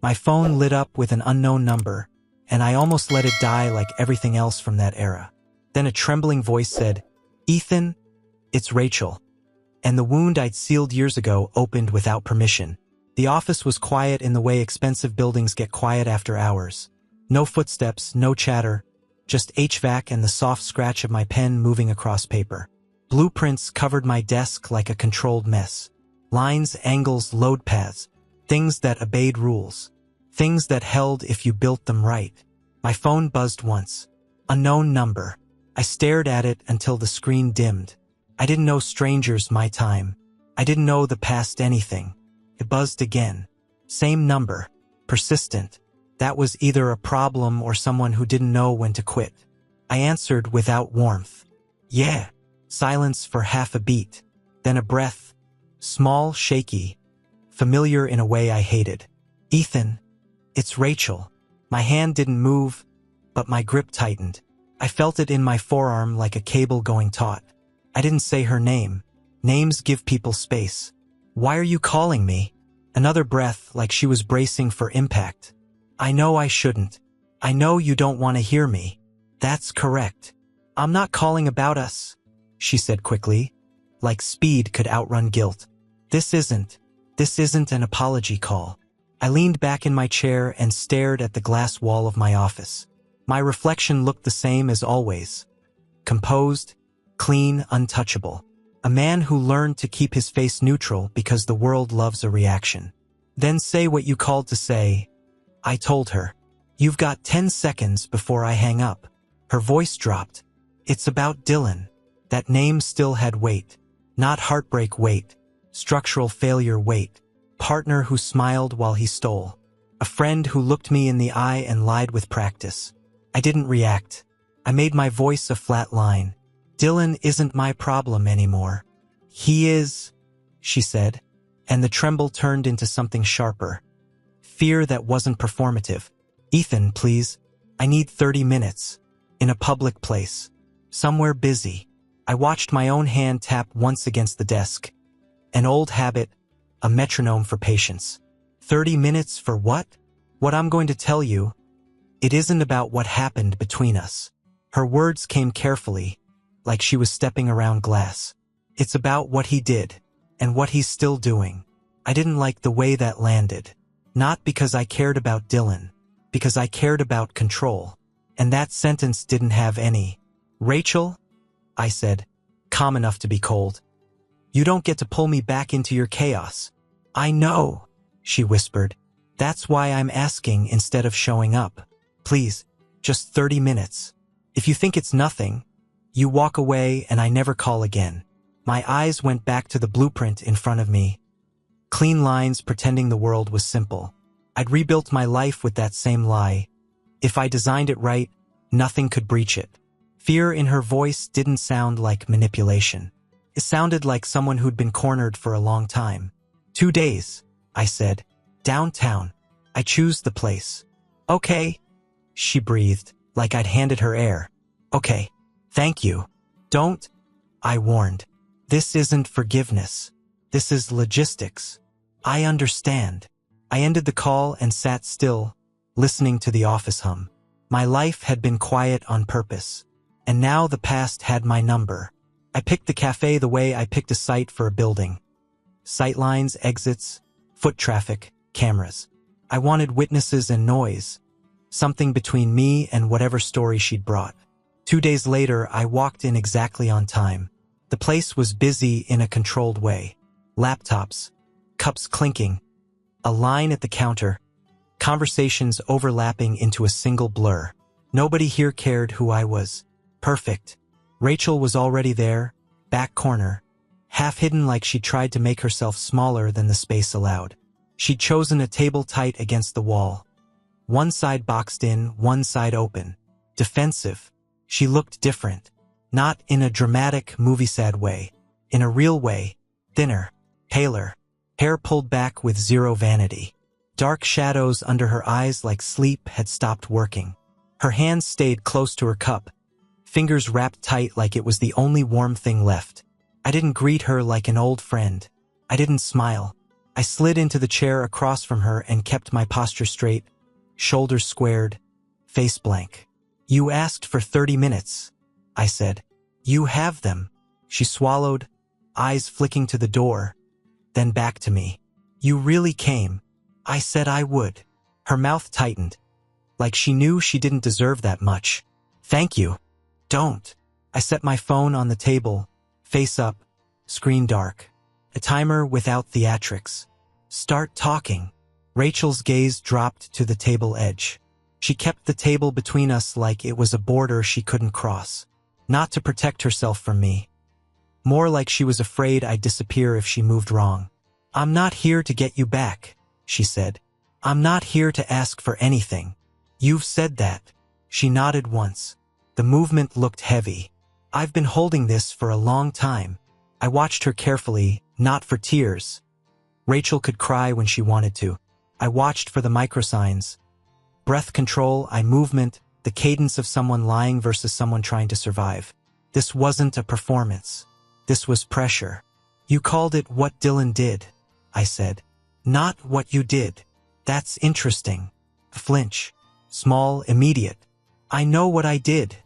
My phone lit up with an unknown number, and I almost let it die like everything else from that era. Then a trembling voice said, "Ethan, it's Rachel." And the wound I'd sealed years ago opened without permission. The office was quiet in the way expensive buildings get quiet after hours. No footsteps, no chatter, just HVAC and the soft scratch of my pen moving across paper. Blueprints covered my desk like a controlled mess. Lines, angles, load paths, things that obeyed rules. Things that held if you built them right. My phone buzzed once. Unknown number. I stared at it until the screen dimmed. I didn't know strangers my time. I didn't know the past anything. It buzzed again. Same number. Persistent. That was either a problem or someone who didn't know when to quit. I answered without warmth. "Yeah." Silence for half a beat. Then a breath. Small, shaky. Familiar in a way I hated. "Ethan, it's Rachel." My hand didn't move, but my grip tightened. I felt it in my forearm like a cable going taut. I didn't say her name. Names give people space. "Why are you calling me?" Another breath, like she was bracing for impact. "I know I shouldn't. I know you don't want to hear me." "That's correct. I'm not calling about us," she said quickly, like speed could outrun guilt. This isn't an apology call." I leaned back in my chair and stared at the glass wall of my office. My reflection looked the same as always. Composed, clean, untouchable. A man who learned to keep his face neutral because the world loves a reaction. "Then say what you called to say," I told her. "You've got 10 seconds before I hang up." Her voice dropped. "It's about Dylan." That name still had weight. Not heartbreak weight. Structural failure weight. Partner who smiled while he stole. A friend who looked me in the eye and lied with practice. I didn't react. I made my voice a flat line. "Dylan isn't my problem anymore." "He is," she said, and the tremble turned into something sharper. Fear that wasn't performative. "Ethan, please. I need 30 minutes. In a public place. Somewhere busy." I watched my own hand tap once against the desk. An old habit, a metronome for patience. 30 minutes for what? "What I'm going to tell you. It isn't about what happened between us." Her words came carefully, like she was stepping around glass. "It's about what he did, and what he's still doing." I didn't like the way that landed. Not because I cared about Dylan, because I cared about control. And that sentence didn't have any. "Rachel," I said, calm enough to be cold, "you don't get to pull me back into your chaos." "I know," she whispered. "That's why I'm asking instead of showing up. Please, just 30 minutes. If you think it's nothing, you walk away and I never call again." My eyes went back to the blueprint in front of me. Clean lines pretending the world was simple. I'd rebuilt my life with that same lie. If I designed it right, nothing could breach it. Fear in her voice didn't sound like manipulation. It sounded like someone who'd been cornered for a long time. 2 days, I said. Downtown. I choose the place. Okay, she breathed, like I'd handed her air. Okay, thank you. Don't, I warned. This isn't forgiveness. This is logistics. I understand. I ended the call and sat still, listening to the office hum. My life had been quiet on purpose. And now the past had my number. I picked the cafe the way I picked a site for a building. Sightlines, exits, foot traffic, cameras. I wanted witnesses and noise. Something between me and whatever story she'd brought. 2 days later, I walked in exactly on time. The place was busy in a controlled way. Laptops, cups clinking, a line at the counter, conversations overlapping into a single blur. Nobody here cared who I was. Perfect. Rachel was already there, back corner, half hidden like she tried to make herself smaller than the space allowed. She'd chosen a table tight against the wall. One side boxed in, one side open. Defensive. She looked different. Not in a dramatic, movie-sad way. In a real way. Thinner. Paler. Hair pulled back with zero vanity. Dark shadows under her eyes like sleep had stopped working. Her hands stayed close to her cup. Fingers wrapped tight like it was the only warm thing left. I didn't greet her like an old friend. I didn't smile. I slid into the chair across from her and kept my posture straight, shoulders squared, face blank. You asked for 30 minutes, I said. You have them. She swallowed, eyes flicking to the door, then back to me. You really came. I said I would. Her mouth tightened, like she knew she didn't deserve that much. Thank you. Don't. I set my phone on the table, face up, screen dark. A timer without theatrics. Start talking. Rachel's gaze dropped to the table edge. She kept the table between us like it was a border she couldn't cross. Not to protect herself from me. More like she was afraid I'd disappear if she moved wrong. I'm not here to get you back, she said. I'm not here to ask for anything. You've said that. She nodded once. The movement looked heavy. I've been holding this for a long time. I watched her carefully, not for tears. Rachel could cry when she wanted to. I watched for the microsigns. Breath control, eye movement, the cadence of someone lying versus someone trying to survive. This wasn't a performance. This was pressure. You called it what Dylan did, I said. Not what you did. That's interesting. A flinch. Small, immediate. I know what I did,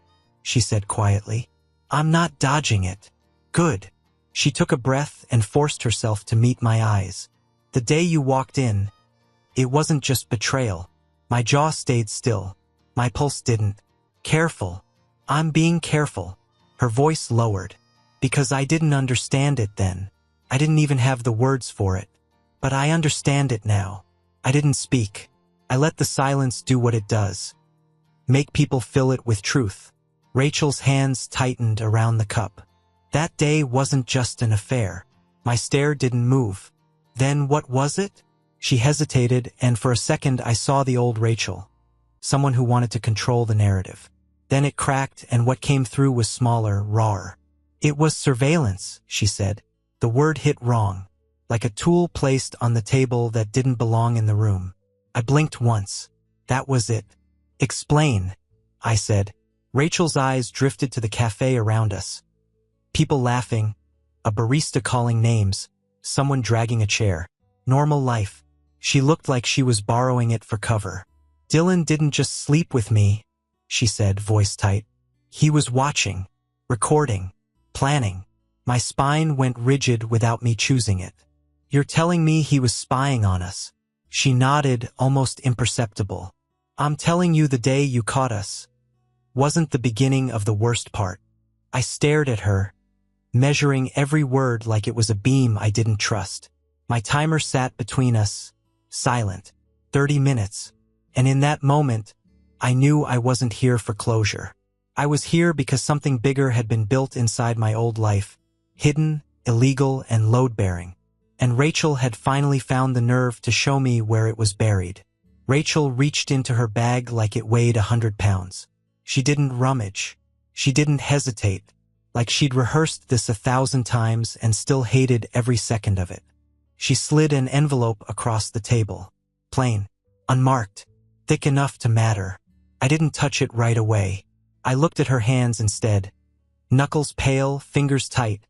she said quietly. I'm not dodging it. Good. She took a breath and forced herself to meet my eyes. The day you walked in, it wasn't just betrayal. My jaw stayed still. My pulse didn't. Careful. I'm being careful. Her voice lowered. Because I didn't understand it then. I didn't even have the words for it. But I understand it now. I didn't speak. I let the silence do what it does. Make people fill it with truth. Rachel's hands tightened around the cup. That day wasn't just an affair. My stare didn't move. Then what was it? She hesitated, and for a second I saw the old Rachel. Someone who wanted to control the narrative. Then it cracked, and what came through was smaller, rawer. It was surveillance, she said. The word hit wrong, like a tool placed on the table that didn't belong in the room. I blinked once. That was it. Explain, I said. Rachel's eyes drifted to the cafe around us. People laughing, a barista calling names, someone dragging a chair. Normal life. She looked like she was borrowing it for cover. Dylan didn't just sleep with me, she said, voice tight. He was watching, recording, planning. My spine went rigid without me choosing it. You're telling me he was spying on us? She nodded, almost imperceptible. I'm telling you the day you caught us wasn't the beginning of the worst part. I stared at her, measuring every word like it was a beam I didn't trust. My timer sat between us, silent. 30 minutes. And in that moment, I knew I wasn't here for closure. I was here because something bigger had been built inside my old life, hidden, illegal, and load-bearing. And Rachel had finally found the nerve to show me where it was buried. Rachel reached into her bag like it weighed 100 pounds. She didn't rummage. She didn't hesitate, like she'd rehearsed this 1,000 times and still hated every second of it. She slid an envelope across the table. Plain, unmarked, thick enough to matter. I didn't touch it right away. I looked at her hands instead. Knuckles pale, fingers tight.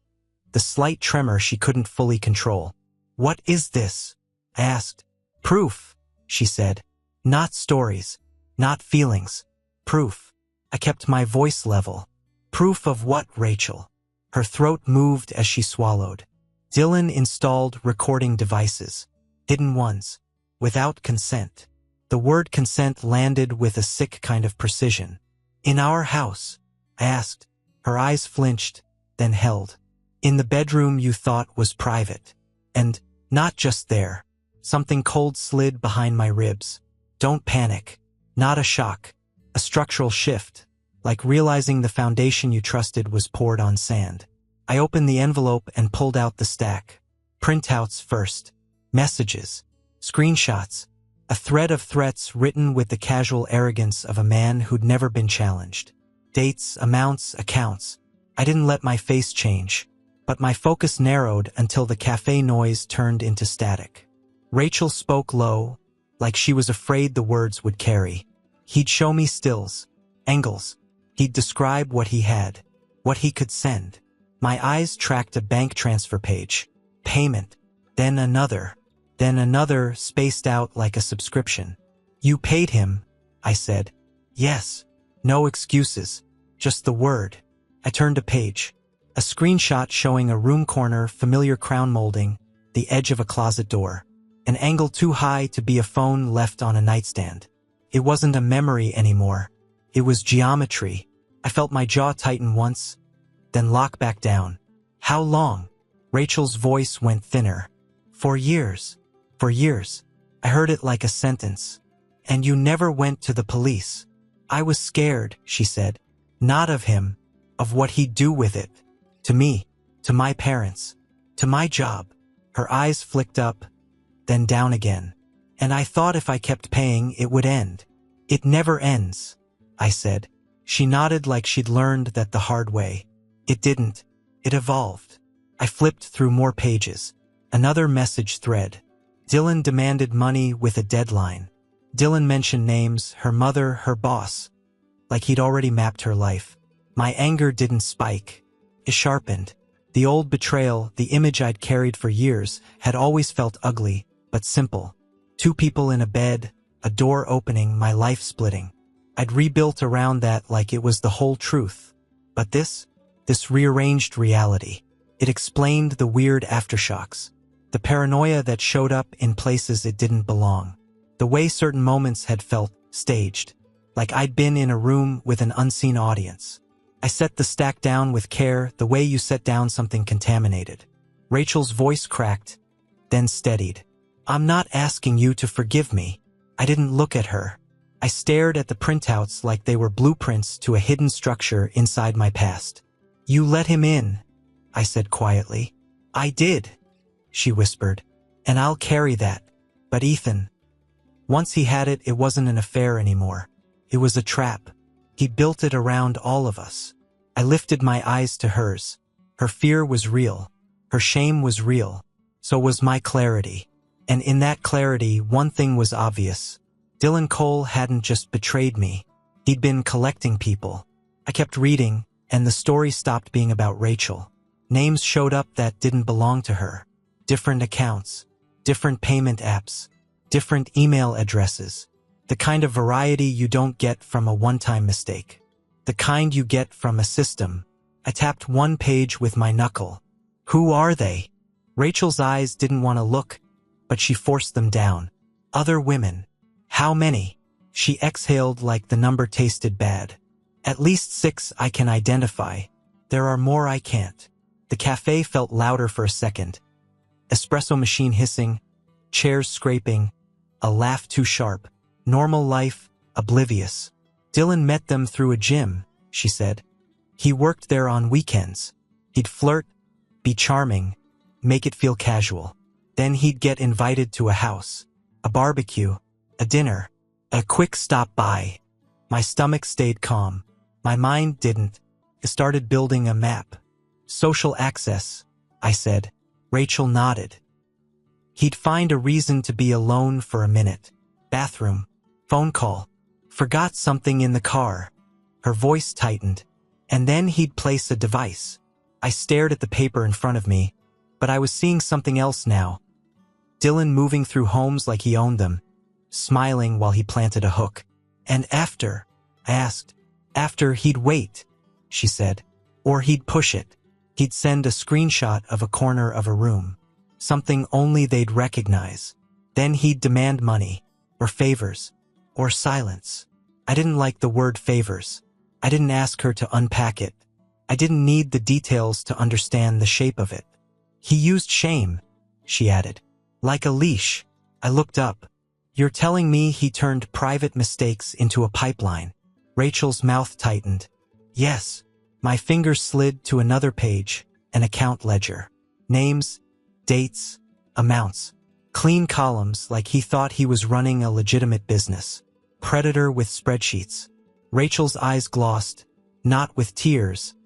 The slight tremor she couldn't fully control. What is this? I asked. Proof, she said. Not stories. Not feelings. Proof. I kept my voice level. Proof of what, Rachel? Her throat moved as she swallowed. Dylan installed recording devices. Hidden ones. Without consent. The word consent landed with a sick kind of precision. In our house? I asked. Her eyes flinched, then held. In the bedroom you thought was private. And, not just there. Something cold slid behind my ribs. Don't panic. Not a shock. A structural shift. Like realizing the foundation you trusted was poured on sand. I opened the envelope and pulled out the stack. Printouts first. Messages. Screenshots. A thread of threats written with the casual arrogance of a man who'd never been challenged. Dates, amounts, accounts. I didn't let my face change, but my focus narrowed until the cafe noise turned into static. Rachel spoke low, like she was afraid the words would carry. He'd show me stills, angles. He'd describe what he had, what he could send. My eyes tracked a bank transfer page. Payment. Then another. Then another, spaced out like a subscription. You paid him, I said. Yes. No excuses. Just the word. I turned a page. A screenshot showing a room corner, familiar crown molding, the edge of a closet door. An angle too high to be a phone left on a nightstand. It wasn't a memory anymore. It was geometry. I felt my jaw tighten once, then lock back down. How long? Rachel's voice went thinner. 4 years. 4 years. I heard it like a sentence. And you never went to the police. I was scared, she said. Not of him, of what he'd do with it. To me, to my parents, to my job. Her eyes flicked up, then down again. And I thought if I kept paying, it would end. It never ends, I said. She nodded like she'd learned that the hard way. It didn't. It evolved. I flipped through more pages. Another message thread. Dylan demanded money with a deadline. Dylan mentioned names, her mother, her boss, like he'd already mapped her life. My anger didn't spike. It sharpened. The old betrayal, the image I'd carried for years, had always felt ugly, but simple. 2 people in a bed, a door opening, my life splitting. I'd rebuilt around that like it was the whole truth. But this rearranged reality. It explained the weird aftershocks. The paranoia that showed up in places it didn't belong. The way certain moments had felt staged, like I'd been in a room with an unseen audience. I set the stack down with care, the way you set down something contaminated. Rachel's voice cracked, then steadied. I'm not asking you to forgive me. I didn't look at her. I stared at the printouts like they were blueprints to a hidden structure inside my past. You let him in, I said quietly. I did, she whispered, and I'll carry that. But Ethan, once he had it, it wasn't an affair anymore. It was a trap. He built it around all of us. I lifted my eyes to hers. Her fear was real. Her shame was real. So was my clarity. And in that clarity, one thing was obvious. Dylan Cole hadn't just betrayed me. He'd been collecting people. I kept reading, and the story stopped being about Rachel. Names showed up that didn't belong to her. Different accounts, different payment apps, different email addresses. The kind of variety you don't get from a one-time mistake. The kind you get from a system. I tapped one page with my knuckle. Who are they? Rachel's eyes didn't want to look, but she forced them down. Other women. How many? She exhaled like the number tasted bad. At least 6 I can identify. There are more I can't. The cafe felt louder for a second. Espresso machine hissing, chairs scraping, a laugh too sharp. Normal life, oblivious. Dylan met them through a gym, she said. He worked there on weekends. He'd flirt, be charming, make it feel casual. Then he'd get invited to a house, a barbecue, a dinner, a quick stop by. My stomach stayed calm. My mind didn't. It started building a map. Social access, I said. Rachel nodded. He'd find a reason to be alone for a minute. Bathroom. Phone call. Forgot something in the car. Her voice tightened. And then he'd place a device. I stared at the paper in front of me, but I was seeing something else now. Dylan moving through homes like he owned them, smiling while he planted a hook. And after, I asked. After he'd wait, she said. Or he'd push it. He'd send a screenshot of a corner of a room. Something only they'd recognize. Then he'd demand money, or favors, or silence. I didn't like the word favors. I didn't ask her to unpack it. I didn't need the details to understand the shape of it. He used shame, she added. Like a leash. I looked up. You're telling me he turned private mistakes into a pipeline? Rachel's mouth tightened. Yes. My fingers slid to another page, an account ledger. Names, dates, amounts. Clean columns like he thought he was running a legitimate business. Predator with spreadsheets. Rachel's eyes glossed, not with tears,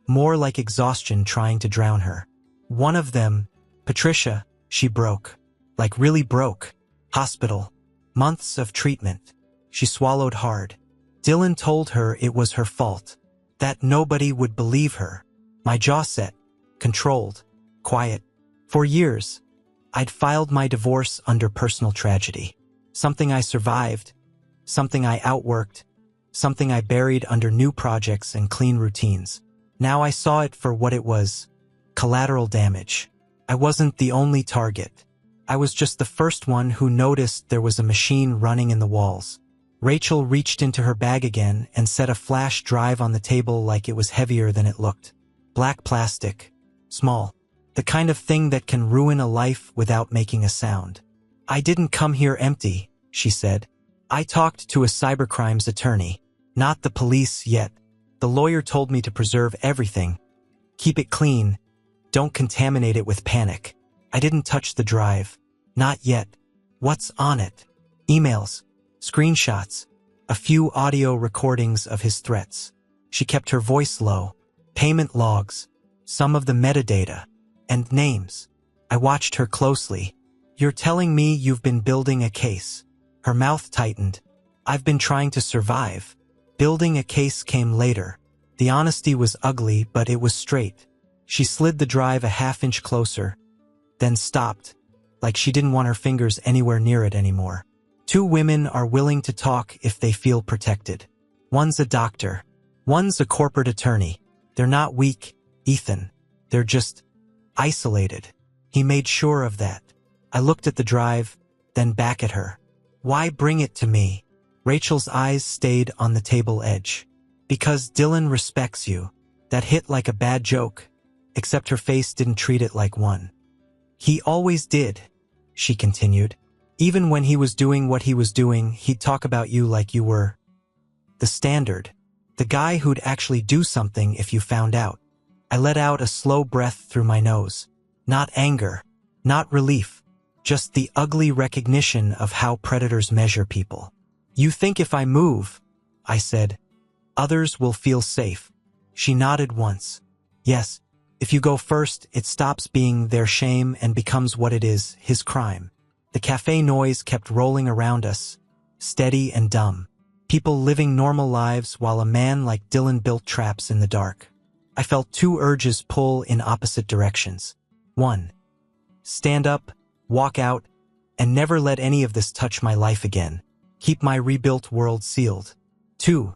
more like exhaustion trying to drown her. One of them, Patricia, she broke. Like really broke. Hospital. Months of treatment. She swallowed hard. Dylan told her it was her fault. That nobody would believe her. My jaw set. Controlled. Quiet. For years, I'd filed my divorce under personal tragedy. Something I survived, something I outworked, something I buried under new projects and clean routines. Now I saw it for what it was: collateral damage. I wasn't the only target. I was just the first one who noticed there was a machine running in the walls. Rachel reached into her bag again and set a flash drive on the table like it was heavier than it looked. Black plastic. Small. The kind of thing that can ruin a life without making a sound. I didn't come here empty, she said. I talked to a cybercrimes attorney. Not the police yet. The lawyer told me to preserve everything. Keep it clean. Don't contaminate it with panic. I didn't touch the drive. Not yet. What's on it? Emails. Screenshots. A few audio recordings of his threats. She kept her voice low. Payment logs. Some of the metadata. And names. I watched her closely. You're telling me you've been building a case. Her mouth tightened. I've been trying to survive. Building a case came later. The honesty was ugly, but it was straight. She slid the drive a half-inch closer, then stopped, like she didn't want her fingers anywhere near it anymore. 2 women are willing to talk if they feel protected. One's a doctor. One's a corporate attorney. They're not weak, Ethan. They're just isolated. He made sure of that. I looked at the drive, then back at her. Why bring it to me? Rachel's eyes stayed on the table edge. Because Dylan respects you. That hit like a bad joke, except her face didn't treat it like one. He always did, she continued. Even when he was doing what he was doing, he'd talk about you like you were the standard, the guy who'd actually do something if you found out. I let out a slow breath through my nose. Not anger, not relief, just the ugly recognition of how predators measure people. You think if I move, I said, others will feel safe. She nodded once. Yes, if you go first, it stops being their shame and becomes what it is, his crime. The cafe noise kept rolling around us, steady and dumb. People living normal lives while a man like Dylan built traps in the dark. I felt 2 urges pull in opposite directions. 1. Stand up, walk out, and never let any of this touch my life again. Keep my rebuilt world sealed. 2.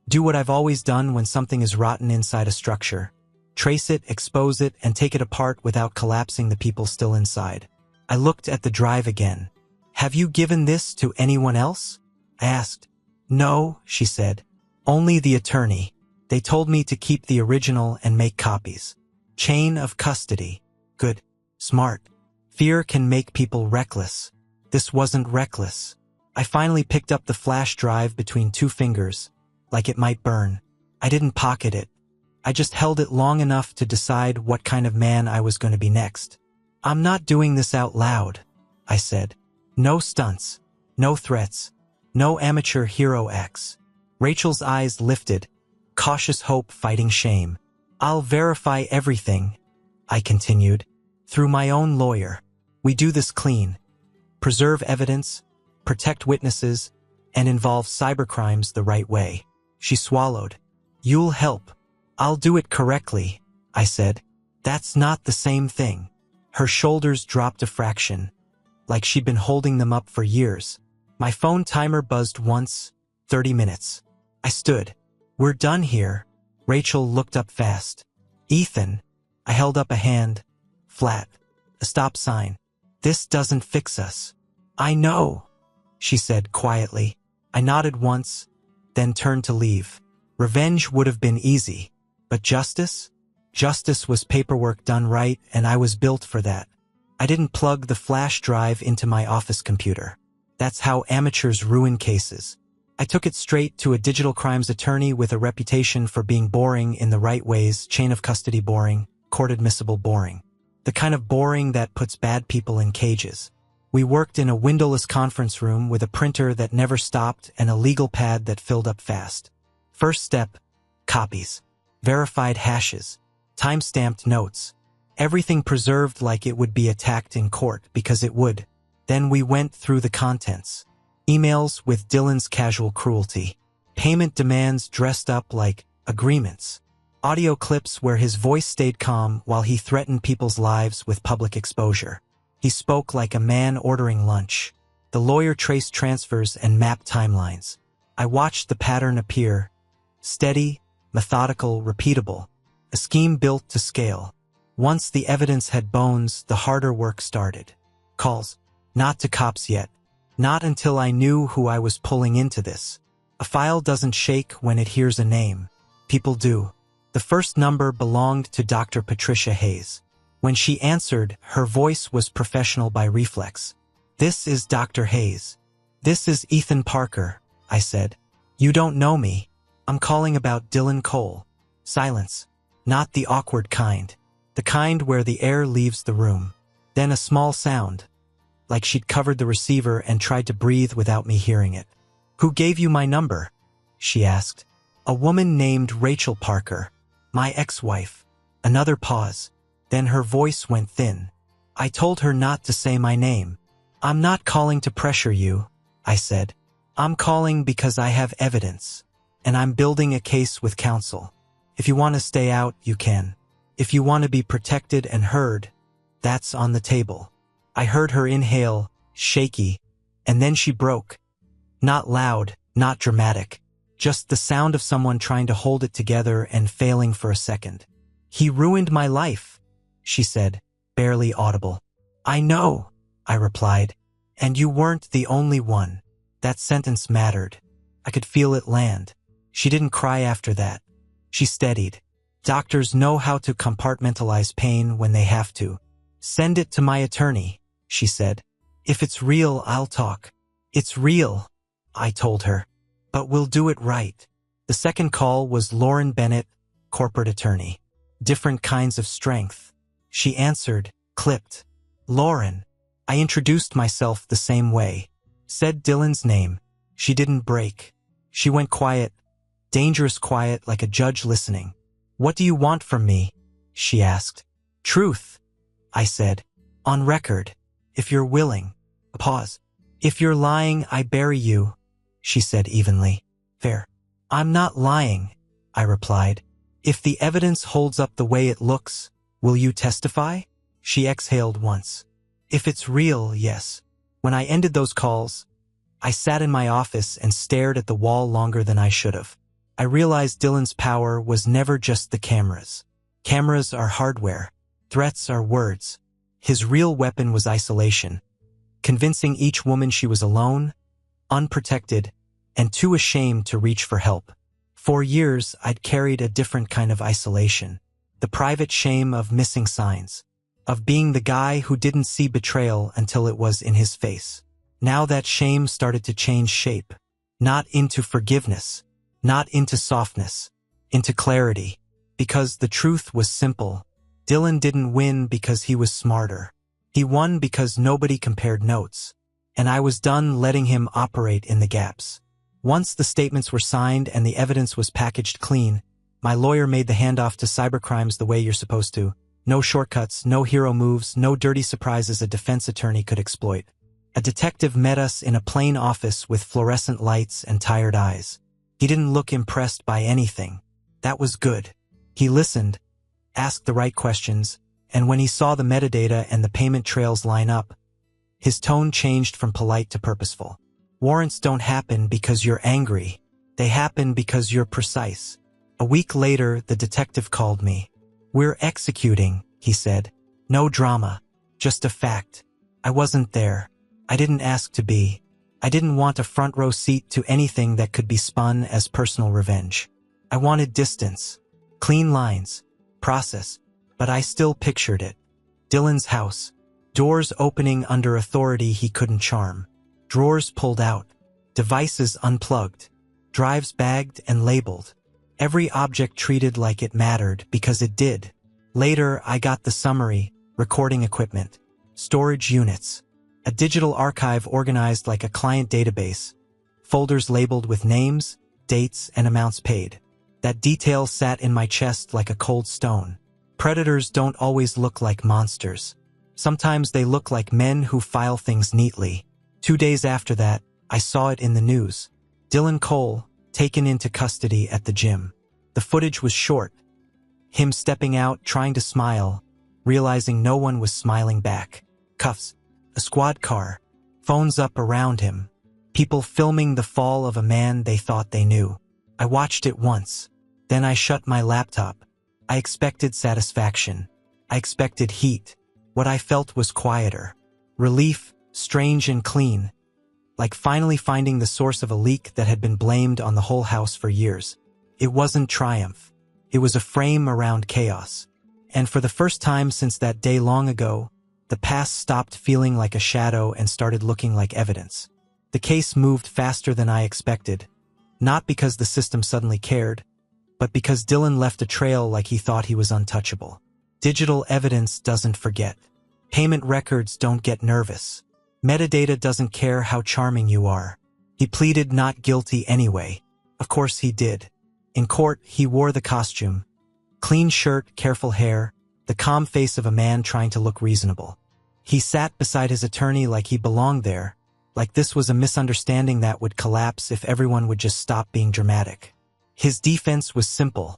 Do what I've always done when something is rotten inside a structure. Trace it, expose it, and take it apart without collapsing the people still inside. I looked at the drive again. Have you given this to anyone else? I asked. No, she said. Only the attorney. They told me to keep the original and make copies. Chain of custody. Good. Smart. Fear can make people reckless. This wasn't reckless. I finally picked up the flash drive between 2 fingers, like it might burn. I didn't pocket it. I just held it long enough to decide what kind of man I was going to be next. I'm not doing this out loud, I said. No stunts. No threats. No amateur hero acts. Rachel's eyes lifted, cautious hope fighting shame. I'll verify everything, I continued, through my own lawyer. We do this clean. Preserve evidence, protect witnesses, and involve cybercrimes the right way. She swallowed. You'll help. I'll do it correctly, I said. That's not the same thing. Her shoulders dropped a fraction, like she'd been holding them up for years. My phone timer buzzed once. 30 minutes. I stood. We're done here. Rachel looked up fast. Ethan. I held up a hand. Flat. A stop sign. This doesn't fix us. I know, she said quietly. I nodded once, then turned to leave. Revenge would have been easy. But justice? Justice was paperwork done right, and I was built for that. I didn't plug the flash drive into my office computer. That's how amateurs ruin cases. I took it straight to a digital crimes attorney with a reputation for being boring in the right ways, chain of custody boring, court admissible boring. The kind of boring that puts bad people in cages. We worked in a windowless conference room with a printer that never stopped and a legal pad that filled up fast. First step, copies. Verified hashes. Time-stamped notes. Everything preserved like it would be attacked in court, because it would. Then we went through the contents. Emails with Dylan's casual cruelty. Payment demands dressed up like agreements. Audio clips where his voice stayed calm while he threatened people's lives with public exposure. He spoke like a man ordering lunch. The lawyer traced transfers and mapped timelines. I watched the pattern appear. Steady, methodical, repeatable. A scheme built to scale. Once the evidence had bones, the harder work started. Calls. Not to cops yet. Not until I knew who I was pulling into this. A file doesn't shake when it hears a name. People do. The first number belonged to Dr. Patricia Hayes. When she answered, her voice was professional by reflex. "This is Dr. Hayes. This is Ethan Parker," I said. "You don't know me. I'm calling about Dylan Cole." Silence. Not the awkward kind. The kind where the air leaves the room. Then a small sound. Like she'd covered the receiver and tried to breathe without me hearing it. "Who gave you my number?" she asked. "A woman named Rachel Parker. My ex-wife." Another pause. Then her voice went thin. "I told her not to say my name." "I'm not calling to pressure you," I said. "I'm calling because I have evidence. And I'm building a case with counsel. If you want to stay out, you can. If you want to be protected and heard, that's on the table." I heard her inhale, shaky, and then she broke. Not loud, not dramatic. Just the sound of someone trying to hold it together and failing for a second. "He ruined my life," she said, barely audible. "I know," I replied. "And you weren't the only one." That sentence mattered. I could feel it land. She didn't cry after that. She steadied. "Doctors know how to compartmentalize pain when they have to. Send it to my attorney," she said. "If it's real, I'll talk." "It's real," I told her. "But we'll do it right." The second call was Lauren Bennett, corporate attorney. Different kinds of strength. She answered, clipped. "Lauren." I introduced myself the same way. Said Dylan's name. She didn't break. She went quiet, dangerous quiet like a judge listening. "What do you want from me?" she asked. "Truth," I said. "On record. If you're willing." A pause. "If you're lying, I bury you," she said evenly. "Fair." "I'm not lying," I replied. "If the evidence holds up the way it looks, will you testify?" She exhaled once. "If it's real, yes." When I ended those calls, I sat in my office and stared at the wall longer than I should have. I realized Dylan's power was never just the cameras. Cameras are hardware. Threats are words. His real weapon was isolation. Convincing each woman she was alone, unprotected, and too ashamed to reach for help. For years, I'd carried a different kind of isolation. The private shame of missing signs. Of being the guy who didn't see betrayal until it was in his face. Now that shame started to change shape. Not into forgiveness. Not into softness. Into clarity. Because the truth was simple. Dylan didn't win because he was smarter. He won because nobody compared notes. And I was done letting him operate in the gaps. Once the statements were signed and the evidence was packaged clean, my lawyer made the handoff to cybercrimes the way you're supposed to. No shortcuts, no hero moves, no dirty surprises a defense attorney could exploit. A detective met us in a plain office with fluorescent lights and tired eyes. He didn't look impressed by anything. That was good. He listened, asked the right questions, and when he saw the metadata and the payment trails line up, his tone changed from polite to purposeful. "Warrants don't happen because you're angry. They happen because you're precise." A week later, the detective called me. "We're executing," he said. "No drama. Just a fact. I wasn't there. I didn't ask to be. I didn't want a front row seat to anything that could be spun as personal revenge. I wanted distance. Clean lines. Process. But I still pictured it. Dylan's house. Doors opening under authority he couldn't charm. Drawers pulled out. Devices unplugged. Drives bagged and labeled. Every object treated like it mattered because it did. Later, I got the summary, recording equipment, storage units, a digital archive organized like a client database, folders labeled with names, dates, and amounts paid. That detail sat in my chest like a cold stone. Predators don't always look like monsters. Sometimes they look like men who file things neatly. 2 days after that, I saw it in the news. Dylan Cole, taken into custody at the gym. The footage was short. Him stepping out, trying to smile, realizing no one was smiling back. cuffs, a squad car, phones up around him, people filming the fall of a man they thought they knew. I watched it once. Then I shut my laptop. I expected satisfaction. I expected heat. What I felt was quieter. Relief, strange and clean. Like finally finding the source of a leak that had been blamed on the whole house for years. It wasn't triumph. It was a frame around chaos. And for the first time since that day long ago, the past stopped feeling like a shadow and started looking like evidence. The case moved faster than I expected. Not because the system suddenly cared, but because Dylan left a trail like he thought he was untouchable. Digital evidence doesn't forget. Payment records don't get nervous. Metadata doesn't care how charming you are. He pleaded not guilty anyway. Of course he did. In court, he wore the costume. Clean shirt, careful hair, the calm face of a man trying to look reasonable. He sat beside his attorney like he belonged there, like this was a misunderstanding that would collapse if everyone would just stop being dramatic. His defense was simple.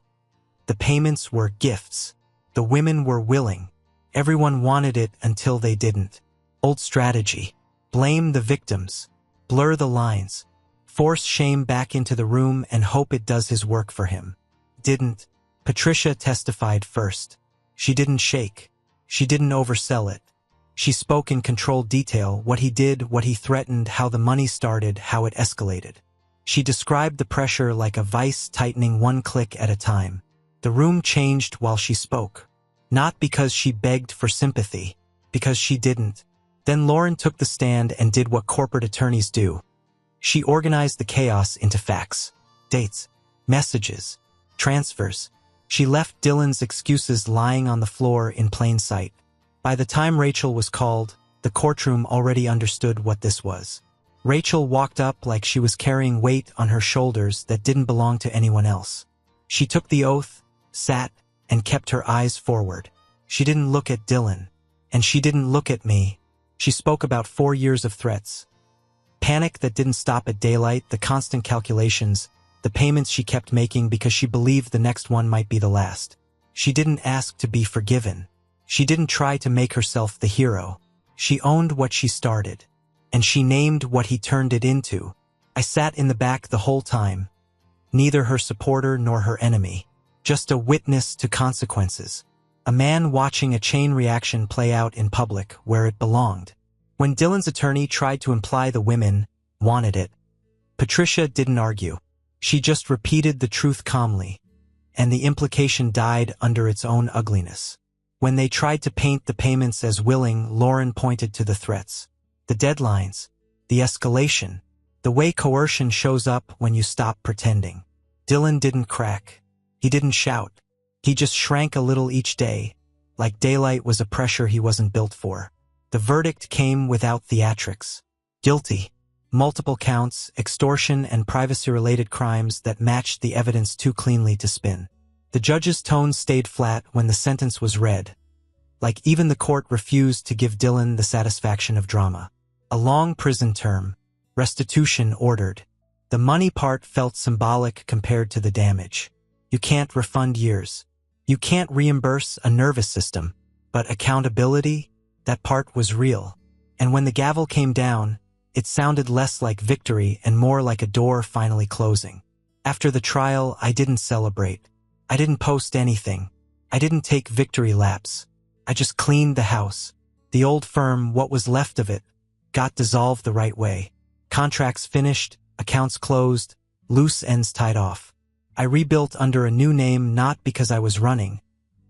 The payments were gifts. The women were willing. Everyone wanted it until they didn't. Old strategy. Blame the victims. Blur the lines. Force shame back into the room and hope it does his work for him. Didn't. Patricia testified first. She didn't shake. She didn't oversell it. She spoke in controlled detail, what he did, what he threatened, how the money started, how it escalated. She described the pressure like a vice tightening one click at a time. The room changed while she spoke. Not because she begged for sympathy, because she didn't. Then Lauren took the stand and did what corporate attorneys do. She organized the chaos into facts, dates, messages, transfers. She left Dylan's excuses lying on the floor in plain sight. By the time Rachel was called, the courtroom already understood what this was. Rachel walked up like she was carrying weight on her shoulders that didn't belong to anyone else. She took the oath, sat, and kept her eyes forward. She didn't look at Dylan, and she didn't look at me. She spoke about 4 years of threats. Panic that didn't stop at daylight, the constant calculations, the payments she kept making because she believed the next one might be the last. She didn't ask to be forgiven. She didn't try to make herself the hero. She owned what she started, and she named what he turned it into. I sat in the back the whole time, neither her supporter nor her enemy, just a witness to consequences. A man watching a chain reaction play out in public where it belonged. When Dylan's attorney tried to imply the women wanted it, Patricia didn't argue. She just repeated the truth calmly, and the implication died under its own ugliness. When they tried to paint the payments as willing, Lauren pointed to the threats, the deadlines, the escalation, the way coercion shows up when you stop pretending. Dylan didn't crack. He didn't shout. He just shrank a little each day, like daylight was a pressure he wasn't built for. The verdict came without theatrics. Guilty. Multiple counts, extortion and privacy-related crimes that matched the evidence too cleanly to spin. The judge's tone stayed flat when the sentence was read. Like even the court refused to give Dylan the satisfaction of drama. A long prison term. Restitution ordered. The money part felt symbolic compared to the damage. You can't refund years. You can't reimburse a nervous system. But accountability? That part was real. And when the gavel came down, it sounded less like victory and more like a door finally closing. After the trial, I didn't celebrate. I didn't post anything. I didn't take victory laps. I just cleaned the house. The old firm, what was left of it, got dissolved the right way. Contracts finished, accounts closed, loose ends tied off. I rebuilt under a new name not because I was running,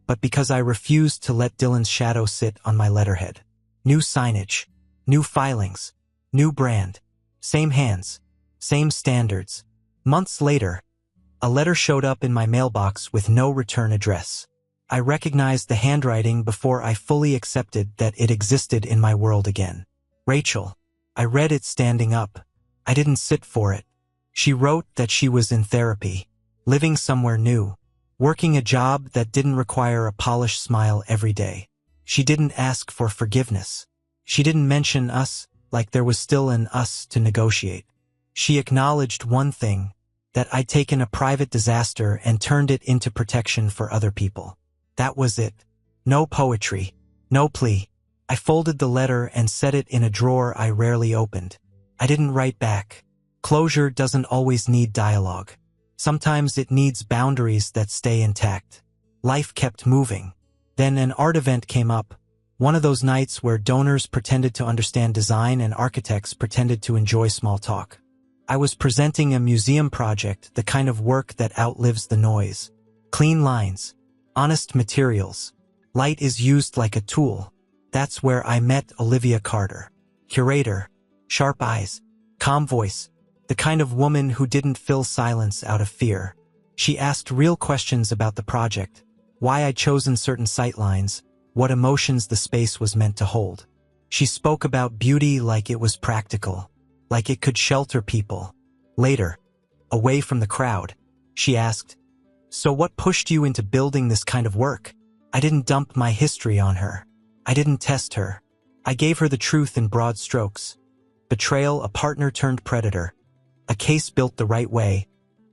but because I refused to let Dylan's shadow sit on my letterhead. New signage, new filings, new brand, same hands, same standards. Months later, a letter showed up in my mailbox with no return address. I recognized the handwriting before I fully accepted that it existed in my world again. Rachel. I read it standing up. I didn't sit for it. She wrote that she was in therapy, living somewhere new, working a job that didn't require a polished smile every day. She didn't ask for forgiveness. She didn't mention us like there was still an us to negotiate. She acknowledged one thing, that I'd taken a private disaster and turned it into protection for other people. That was it. No poetry, no plea, I folded the letter and set it in a drawer I rarely opened. I didn't write back. Closure doesn't always need dialogue. Sometimes it needs boundaries that stay intact. Life kept moving. Then an art event came up. One of those nights where donors pretended to understand design and architects pretended to enjoy small talk. I was presenting a museum project, the kind of work that outlives the noise. Clean lines, honest materials. Light is used like a tool. That's where I met Olivia Carter. Curator, sharp eyes, calm voice, the kind of woman who didn't fill silence out of fear. She asked real questions about the project, why I'd chosen certain sightlines, what emotions the space was meant to hold. She spoke about beauty like it was practical, like it could shelter people. Later, away from the crowd, she asked, "So what pushed you into building this kind of work?" I didn't dump my history on her. I didn't test her. I gave her the truth in broad strokes. Betrayal, a partner turned predator. A case built the right way.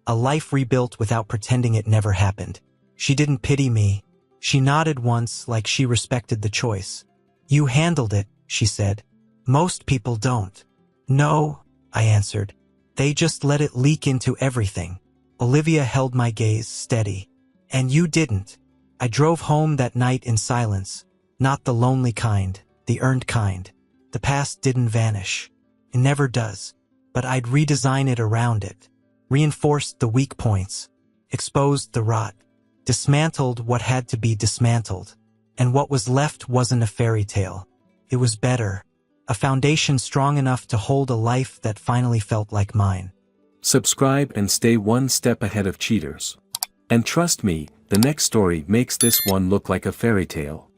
A life rebuilt without pretending it never happened. She didn't pity me. She nodded once like she respected the choice. "You handled it," she said. "Most people don't." "No," I answered. "They just let it leak into everything." Olivia held my gaze steady. "And you didn't." I drove home that night in silence. Not the lonely kind, the earned kind. The past didn't vanish. It never does. But I'd redesign it around it. Reinforced the weak points. Exposed the rot. Dismantled what had to be dismantled. And what was left wasn't a fairy tale. It was better. A foundation strong enough to hold a life that finally felt like mine. Subscribe and stay one step ahead of cheaters. And trust me, the next story makes this one look like a fairy tale.